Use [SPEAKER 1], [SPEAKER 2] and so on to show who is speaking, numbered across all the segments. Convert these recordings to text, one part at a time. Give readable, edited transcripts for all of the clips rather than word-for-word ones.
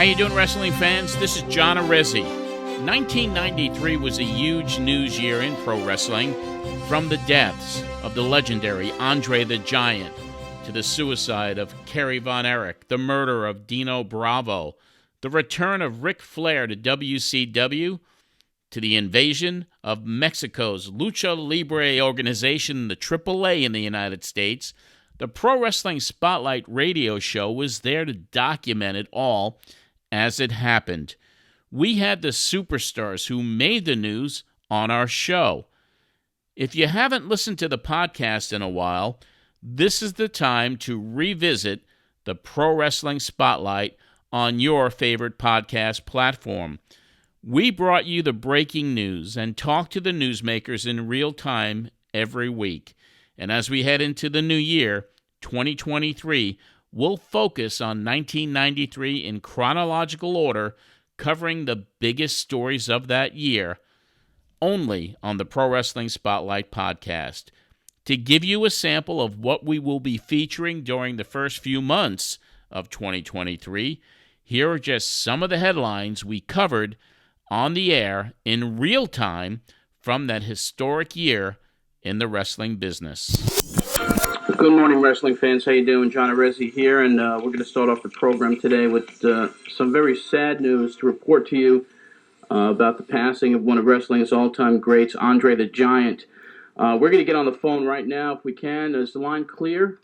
[SPEAKER 1] you doing, wrestling fans? This is John Arezzi. 1993 was a huge news year in pro wrestling, from the deaths of the legendary Andre the Giant to the suicide of Kerry Von Erich, the murder of Dino Bravo, the return of Ric Flair to WCW, to the invasion of Mexico's Lucha Libre organization, the AAA in the United States. The Pro Wrestling Spotlight radio show was there to document it all as it happened. We had the superstars who made the news on our show. If you haven't listened to the podcast in a while, this is the time to revisit the Pro Wrestling Spotlight on your favorite podcast platform. We brought you the breaking news and talk to the newsmakers in real time every week. And as we head into the new year, 2023, we'll focus on 1993 in chronological order, covering the biggest stories of that year, only on the Pro Wrestling Spotlight podcast. To give you a sample of what we will be featuring during the first few months of 2023, here are just some of the headlines we covered on the air in real time from that historic year in the wrestling business.
[SPEAKER 2] Good morning, wrestling fans. How you doing? John Arezzi here, and we're going to start off the program today with some very sad news to report to you about the passing of one of wrestling's all-time greats, Andre the Giant. We're going to get on the phone right now if we can. Is the line clear?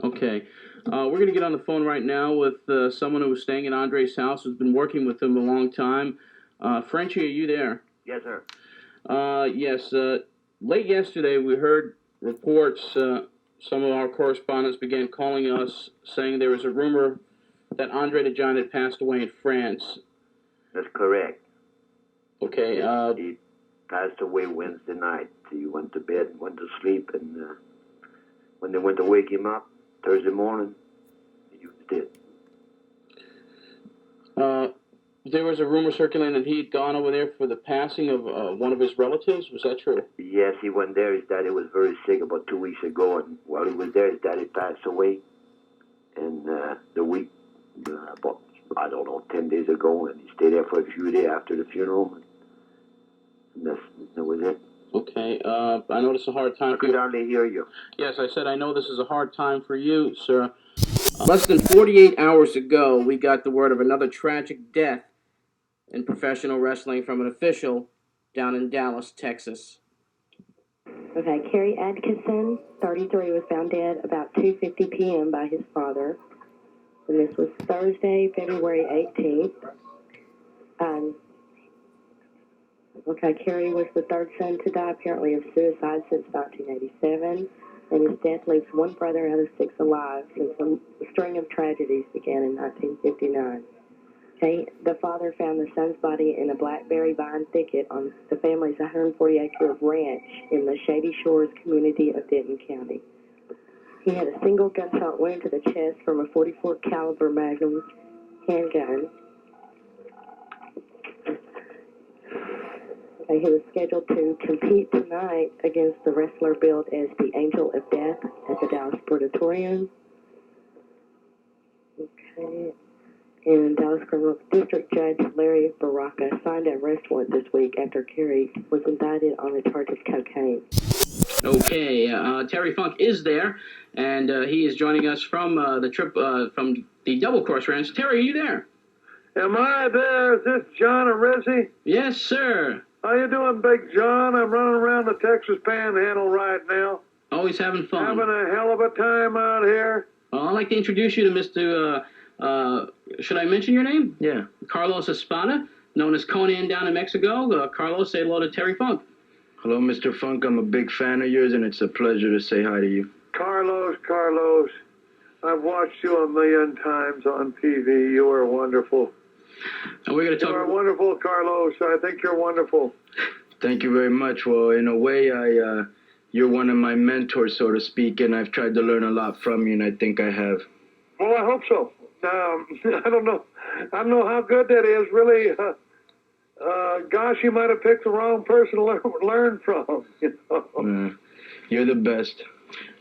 [SPEAKER 2] Okay. We're going to get on the phone right now with someone who was staying in Andre's house, who's been working with him a long time. Frenchie, are you there?
[SPEAKER 3] Yes, sir.
[SPEAKER 2] Yes. Late yesterday, we heard reports. Some of our correspondents began calling us, saying there was a rumor that Andre the Giant had passed away in France.
[SPEAKER 3] That's correct.
[SPEAKER 2] Okay.
[SPEAKER 3] He passed away Wednesday night. He went to bed, went to sleep, and when they went to wake him up Thursday morning, he was dead.
[SPEAKER 2] There was a rumor circulating that he had gone over there for the passing of one of his relatives. Was that true?
[SPEAKER 3] Yes, he went there. His daddy was very sick about 2 weeks ago, and while he was there, his daddy passed away. And the week, about, 10 days ago, and he stayed there for a few days after the funeral, and that was it.
[SPEAKER 2] Okay, I know this is a hard time
[SPEAKER 3] I could hardly hear you.
[SPEAKER 2] Yes, I said I know this is a hard time for you, sir. Less than 48 hours ago, we got the word of another tragic death in professional wrestling from an official down in Dallas, Texas.
[SPEAKER 4] Okay, Kerry Atkinson, 33, was found dead about 2:50 p.m. by his father. And this was Thursday, February 18th. Kerry was the third son to die, apparently of suicide, since 1987. And his death leaves one brother out of 6 alive since a string of tragedies began in 1959. Okay, the father found the son's body in a blackberry vine thicket on the family's 140-acre ranch in the Shady Shores community of Denton County. He had a single gunshot wound to the chest from a .44 caliber Magnum handgun. Okay, he was scheduled to compete tonight against the wrestler billed as the Angel of Death at the Dallas Sportatorium. Okay. And Dallas Criminal District Judge Larry Baraka signed an arrest warrant this week after Kerry was indicted on the charge of cocaine.
[SPEAKER 2] Okay, Terry Funk is there, and he is joining us from from the Double Cross Ranch. Terry, are you there?
[SPEAKER 5] Am I there? Is this John Arezzi?
[SPEAKER 2] Yes, sir.
[SPEAKER 5] How you doing, Big John? I'm running around the Texas Panhandle right now.
[SPEAKER 2] Always having fun.
[SPEAKER 5] Having a hell of a time out here.
[SPEAKER 2] Well, I'd like to introduce you to Mr. Should I mention your name?
[SPEAKER 5] Yeah.
[SPEAKER 2] Carlos Espada, known as Konnan down in Mexico. Carlos, say hello to Terry Funk.
[SPEAKER 6] Hello, Mr. Funk. I'm a big fan of yours, and it's a pleasure to say hi to you.
[SPEAKER 5] Carlos, I've watched you 1,000,000 times on TV. You are wonderful.
[SPEAKER 2] And we're going to talk.
[SPEAKER 5] You are wonderful, Carlos. I think you're wonderful.
[SPEAKER 6] Thank you very much. Well, in a way, you're one of my mentors, so to speak, and I've tried to learn a lot from you, and I think I have.
[SPEAKER 5] Well, I hope so. I don't know how good that is, really. Gosh, you might have picked the wrong person to learn from. You know?
[SPEAKER 6] You're the best.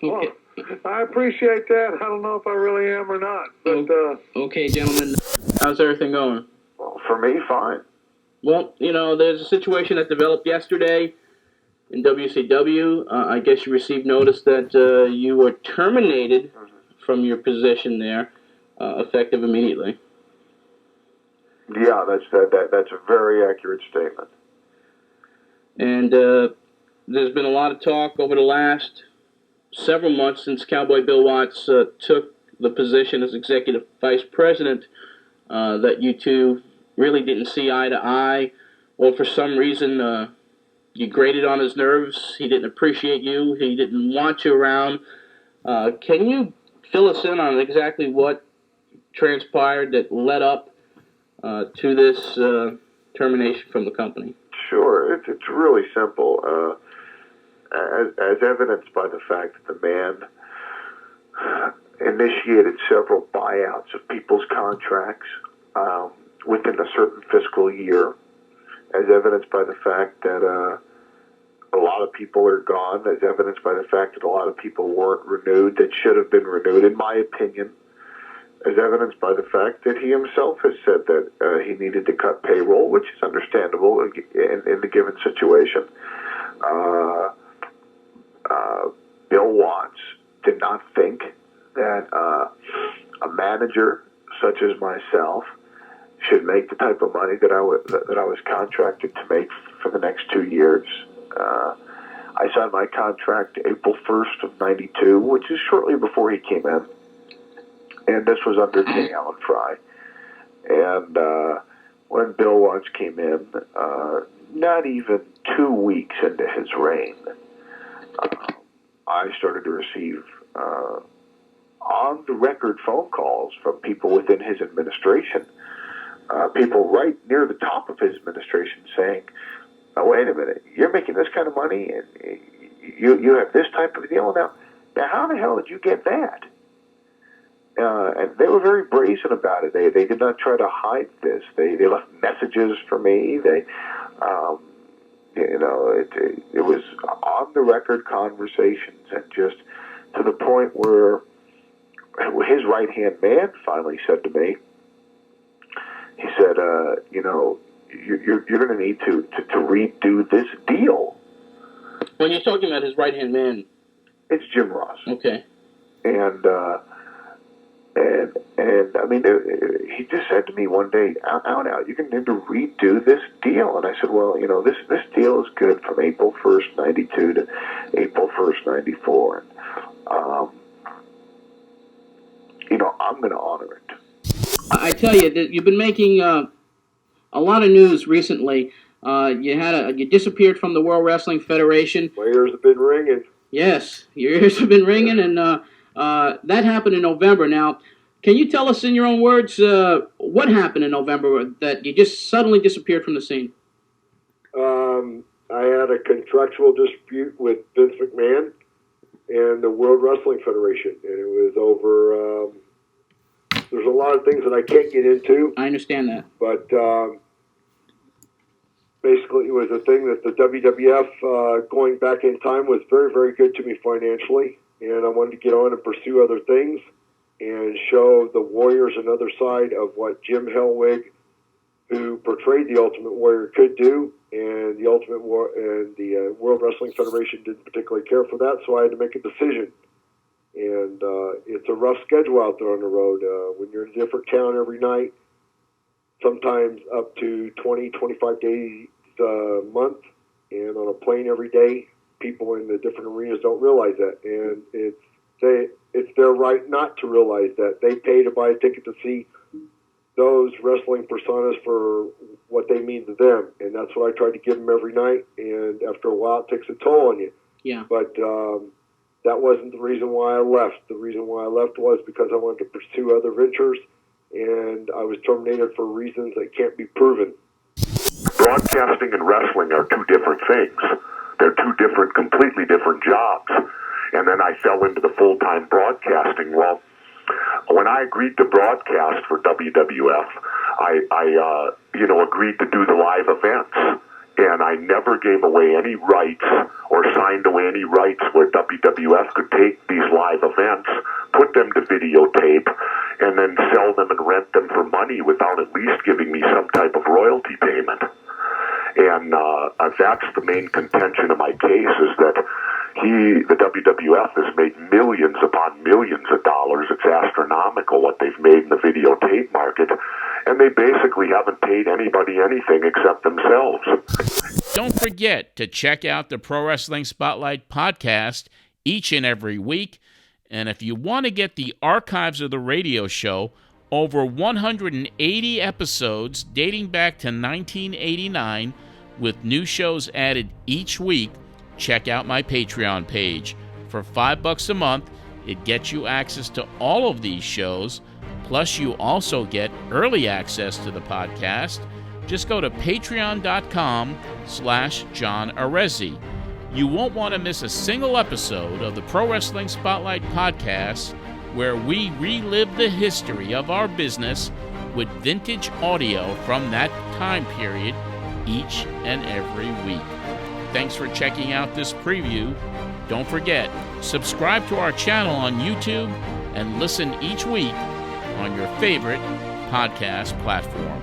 [SPEAKER 2] Okay.
[SPEAKER 5] Well, I appreciate that. I don't know if I really am or not. But,
[SPEAKER 2] okay, gentlemen. How's everything going?
[SPEAKER 3] Well, for me, fine.
[SPEAKER 2] Well, there's a situation that developed yesterday in WCW. I guess you received notice that you were terminated from your position there, effective immediately.
[SPEAKER 3] Yeah, that's a very accurate statement.
[SPEAKER 2] And there's been a lot of talk over the last several months since Cowboy Bill Watts took the position as executive vice president that you two really didn't see eye to eye, or for some reason you grated on his nerves. He didn't appreciate you. He didn't want you around. Can you fill us in on exactly what transpired that led up to this termination from the company?
[SPEAKER 3] Sure, it's really simple. As evidenced by the fact that the man initiated several buyouts of people's contracts within a certain fiscal year, as evidenced by the fact that a lot of people are gone, as evidenced by the fact that a lot of people weren't renewed that should have been renewed, in my opinion, as evidenced by the fact that he himself has said that he needed to cut payroll, which is understandable in the given situation. Bill Watts did not think that a manager such as myself should make the type of money that I was contracted to make for the next 2 years. I signed my contract April 1st of '92, which is shortly before he came in. And this was under King Alan Fry. And when Bill Watts came in, not even 2 weeks into his reign, I started to receive on-the-record phone calls from people within his administration, people right near the top of his administration saying, oh, wait a minute, you're making this kind of money and you have this type of deal now how the hell did you get that? And they were very brazen about it. They did not try to hide this. They left messages for me. It was on the record conversations, and just to the point where his right hand man finally said to me, he said, you're going to need to redo this deal.
[SPEAKER 2] When you're talking about his right hand man,
[SPEAKER 3] it's Jim Ross.
[SPEAKER 2] Okay.
[SPEAKER 3] And I mean, he just said to me one day, out, you're going to need to redo this deal. And I said, well, this deal is good from April 1st, 92 to April 1st, 94. And, I'm going to honor it.
[SPEAKER 2] I tell you, that you've been making a lot of news recently. You disappeared from the World Wrestling Federation.
[SPEAKER 5] My ears have been ringing.
[SPEAKER 2] Yes, your ears have been ringing, and that happened in November. Now, can you tell us in your own words what happened in November that you just suddenly disappeared from the scene?
[SPEAKER 5] I had a contractual dispute with Vince McMahon and the World Wrestling Federation, and it was over. There's a lot of things that I can't get into.
[SPEAKER 2] I understand that,
[SPEAKER 5] but basically, it was a thing that the WWF, going back in time, was very, very good to me financially, and I wanted to get on and pursue other things and show the Warriors another side of what Jim Hellwig, who portrayed the Ultimate Warrior, could do, and the World Wrestling Federation didn't particularly care for that, so I had to make a decision. And it's a rough schedule out there on the road. When you're in a different town every night, sometimes up to 20, 25 days a month, and on a plane every day, people in the different arenas don't realize that. And it's their right not to realize that. They pay to buy a ticket to see those wrestling personas for what they mean to them. And that's what I try to give them every night. And after a while, it takes a toll on you.
[SPEAKER 2] Yeah.
[SPEAKER 5] But that wasn't the reason why I left. The reason why I left was because I wanted to pursue other ventures, and I was terminated for reasons that can't be proven.
[SPEAKER 7] Broadcasting and wrestling are two different things. They're two completely different jobs. And then I fell into the full-time broadcasting. Well, when I agreed to broadcast for WWF, I agreed to do the live events. And I never gave away any rights or signed away any rights where WWF could take these live events, put them to videotape, and then sell them and rent them for money without at least giving me some type of royalty payment. And that's the main contention of my case, is that the WWF has made millions upon millions of dollars. It's astronomical what they've made in the videotape market, and they basically haven't paid anybody anything except themselves.
[SPEAKER 1] Don't forget to check out the Pro Wrestling Spotlight podcast each and every week. And if you want to get the archives of the radio show, over 180 episodes dating back to 1989, with new shows added each week, check out my Patreon page. For $5 a month, it gets you access to all of these shows, plus you also get early access to the podcast. Just go to patreon.com/John Arezzi. You won't want to miss a single episode of the Pro Wrestling Spotlight podcast, where we relive the history of our business with vintage audio from that time period each and every week. Thanks for checking out this preview. Don't forget, subscribe to our channel on YouTube and listen each week on your favorite podcast platform.